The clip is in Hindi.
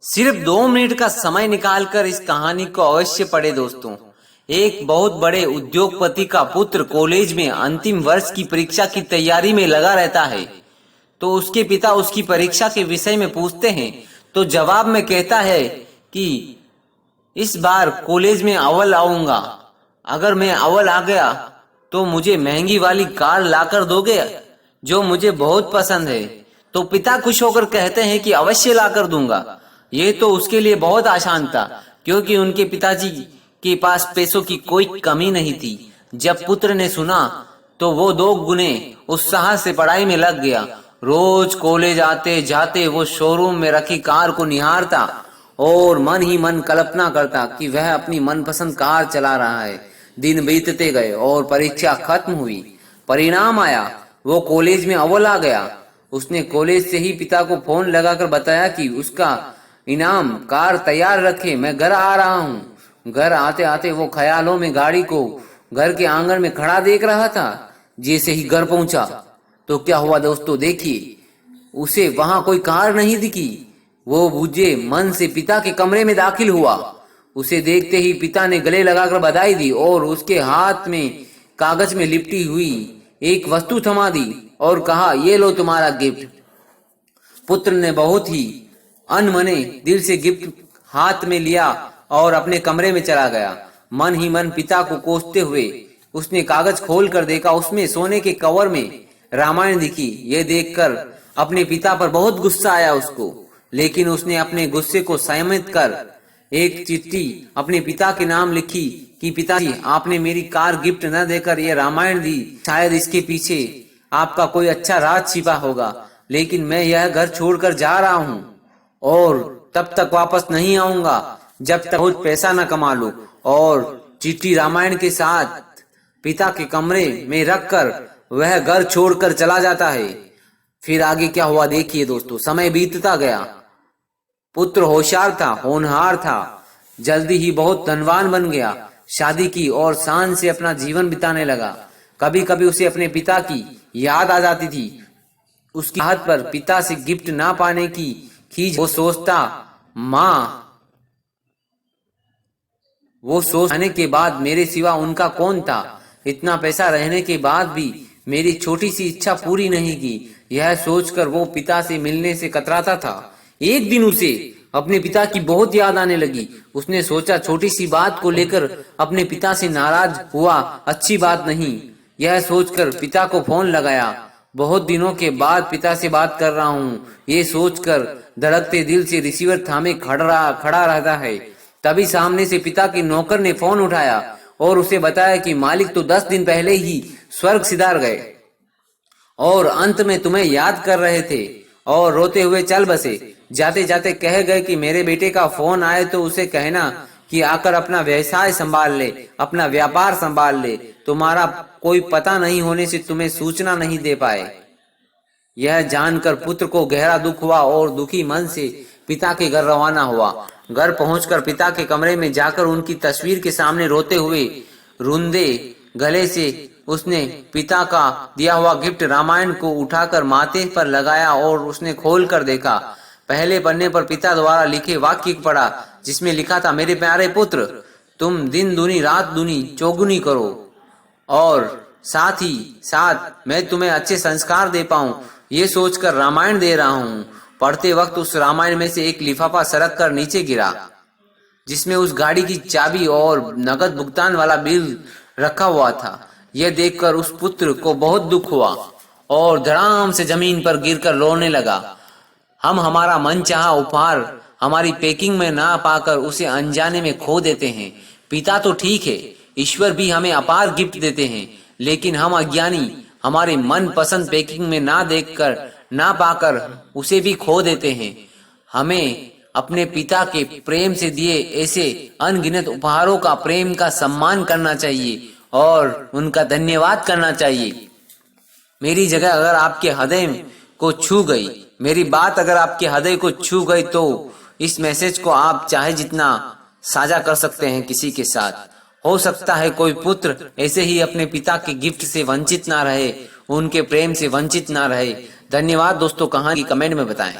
सिर्फ 2 मिनट का समय निकालकर इस कहानी को अवश्य पढ़े दोस्तों। एक बहुत बड़े उद्योगपति का पुत्र कॉलेज में अंतिम वर्ष की परीक्षा की तैयारी में लगा रहता है। तो उसके पिता उसकी परीक्षा के विषय में पूछते हैं तो जवाब में कहता है कि इस बार कॉलेज में अव्वल आऊंगा। अगर मैं अव्वल आ गया तो मुझे महंगी वाली कार लाकर दोगे जो मुझे बहुत पसंद है। तो पिता खुश होकर कहते हैं कि अवश्य लाकर दूंगा। ये तो उसके लिए बहुत आसान था क्योंकि उनके पिताजी के पास पैसों की कोई कमी नहीं थी। जब पुत्र ने सुना तो वो 2 गुने उत्साह से पढ़ाई में लग गया। रोज कॉलेज आते जाते वो शोरूम में रखी कार को निहारता और मन ही मन कल्पना करता कि वह अपनी मनपसंद कार चला रहा है। दिन बीतते गए और परीक्षा खत्म हुई। परिणाम आया, वो कॉलेज में अव्वल आ गया। उसने कॉलेज से ही पिता को फोन लगाकर बताया कि उसका इनाम कार तैयार रखे, मैं घर आ रहा हूँ। घर आते आते वो ख्यालों में गाड़ी को घर के आंगन में खड़ा देख रहा था। जैसे ही घर पहुंचा तो क्या हुआ दोस्तों, देखिए उसे वहां कोई कार नहीं दिखी। वो बुझे मन से पिता के कमरे में दाखिल हुआ। उसे देखते ही पिता ने गले लगाकर बधाई दी और उसके हाथ में कागज में लिपटी हुई एक वस्तु थमा दी और कहा, ये लो तुम्हारा गिफ्ट। पुत्र ने बहुत ही अनमने दिल से गिफ्ट हाथ में लिया और अपने कमरे में चला गया। मन ही मन पिता को कोसते हुए उसने कागज खोल कर देखा। उसमें सोने के कवर में रामायण दिखी। ये देखकर अपने पिता पर बहुत गुस्सा आया उसको, लेकिन उसने अपने गुस्से को संयमित कर एक चिट्ठी अपने पिता के नाम लिखी कि पिताजी, आपने मेरी कार गिफ्ट न देकर ये रामायण दी। शायद इसके पीछे आपका कोई अच्छा राज छिपा होगा, लेकिन मैं यह घर छोड़कर जा रहा हूँ और तब तक वापस नहीं आऊंगा जब तक बहुत पैसा न कमा लूं। और चिट्ठी रामायण के साथ पिता के कमरे में रखकर वह घर छोड़कर चला जाता है। फिर आगे क्या हुआ देखिए दोस्तों। समय बीतता गया। पुत्र होशियार था, होनहार था, जल्दी ही बहुत धनवान बन गया। शादी की और शान से अपना जीवन बिताने लगा। कभी कभी उसे अपने पिता की याद आ जाती थी। उसके हाथ पर पिता से गिफ्ट ना पाने की खींच। वो सोचने के बाद मेरे सिवा उनका कौन था। इतना पैसा रहने के बाद भी मेरी छोटी सी इच्छा पूरी नहीं की। यह सोचकर वो पिता से मिलने से कतराता था। एक दिन उसे अपने पिता की बहुत याद आने लगी। उसने सोचा छोटी सी बात को लेकर अपने पिता से नाराज हुआ अच्छी बात नहीं। यह सोचकर पिता को फोन लगाया। बहुत दिनों के बाद पिता से बात कर रहा हूँ, ये सोचकर धड़कते दिल से रिसीवर थामे खड़ा रहता है। तभी सामने से पिता के नौकर ने फोन उठाया और उसे बताया कि मालिक तो 10 दिन पहले ही स्वर्ग सिधार गए और अंत में तुम्हें याद कर रहे थे और रोते हुए चल बसे। जाते जाते कह गए कि मेरे बेटे का फोन आए तो उसे कहना कि आकर अपना व्यवसाय संभाल ले, अपना व्यापार संभाल ले। तुम्हारा कोई पता नहीं होने से तुम्हें सूचना नहीं दे पाए। यह जानकर पुत्र को गहरा दुख हुआ और दुखी मन से पिता के घर रवाना हुआ। घर पहुंचकर पिता के कमरे में जाकर उनकी तस्वीर के सामने रोते हुए रुंधे गले से उसने पिता का दिया हुआ गिफ्ट रामायण को उठाकर माथे पर लगाया और उसने खोल कर देखा। पहले पन्ने पर पिता द्वारा लिखे वाक्य पढ़ा जिसमें लिखा था, मेरे प्यारे पुत्र, तुम दिन दूनी रात दूनी चौगुनी करो और साथ ही साथ मैं तुम्हें अच्छे संस्कार दे पाऊं, ये सोचकर रामायण दे रहा हूँ। पढ़ते वक्त उस रामायण में से एक लिफाफा सरक कर नीचे गिरा जिसमें उस गाड़ी की चाबी और नगद भुगतान वाला बिल रखा हुआ था। यह देखकर उस पुत्र को बहुत दुख हुआ और धड़ाम से जमीन पर गिरकर रोने लगा। हम हमारा मनचाहा उपहार हमारी पैकिंग में ना पाकर उसे अनजाने में खो देते हैं। पिता तो ठीक है, ईश्वर भी हमें अपार गिफ्ट देते हैं, लेकिन हम अज्ञानी हमारे मन पसंद पैकिंग में ना देखकर ना पाकर उसे भी खो देते हैं। हमें अपने पिता के प्रेम से दिए ऐसे अनगिनत उपहारों का प्रेम का सम्मान करना चाहिए और उनका धन्यवाद करना चाहिए। मेरी जगह अगर आपके हृदय को छू गई, मेरी बात अगर आपके हृदय को छू गई तो इस मैसेज को आप चाहे जितना साझा कर सकते हैं किसी के साथ। हो सकता है कोई पुत्र ऐसे ही अपने पिता के गिफ्ट से वंचित ना रहे, उनके प्रेम से वंचित ना रहे। धन्यवाद दोस्तों, कहानी कमेंट में बताएं।